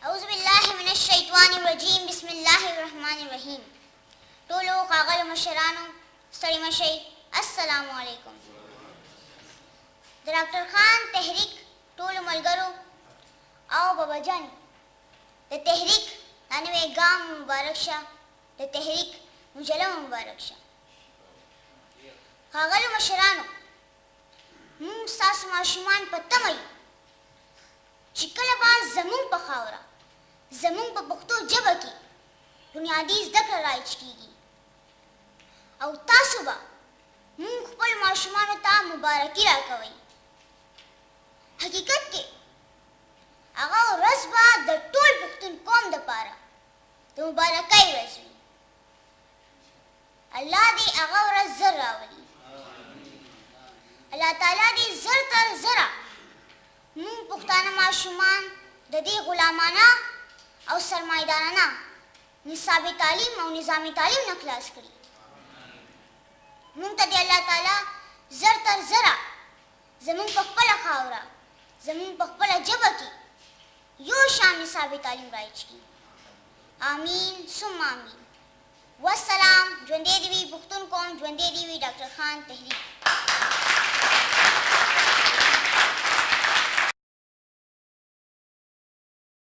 اعوذ بالله من الشیطان الرجیم بسم الله الرحمن الرحیم. ټولو ښاغلو مشرانو ستړي مشئ، السلام علیکم. د ډاکټر خان تحریک ټولو ملګرو او بابا جان د تحریک دا نوی ګام مبارک شه، د تحریک مجله مبارک شه. ښاغلو مشرانو، موږ ستاسو ماشومان په تمه یو چې کله به زموږ په خاوره زموږ په پښتو ژبه کې بنیادي زده کړه رایج کېږي او تاسو به موږ خپلو ماشومانو ته مبارکي راکوئ. حقیقت کې هغه ورځ به د ټول پښتون قوم دپاره د مبارکۍ ورځ وي. الله دې هغه ورځ زر راولي. الله تعالی دې زر تر زره موږ پښتانه ماشومان د دې غلامانه او سرمایدارانه نصابي تعلیم او نظامي تعلیم نه خلاص کړي. موږ ته دې الله تعالی زر تر زره زموږ په خپله خاوره زموږ په خپله ژبه کې یو شان نصابي تعلیم رایج کړي. آمین ثم آمین. والسلام. ژوندی دې وي پښتون قوم، ژوندی دې وي ډاکټر خان تحریک.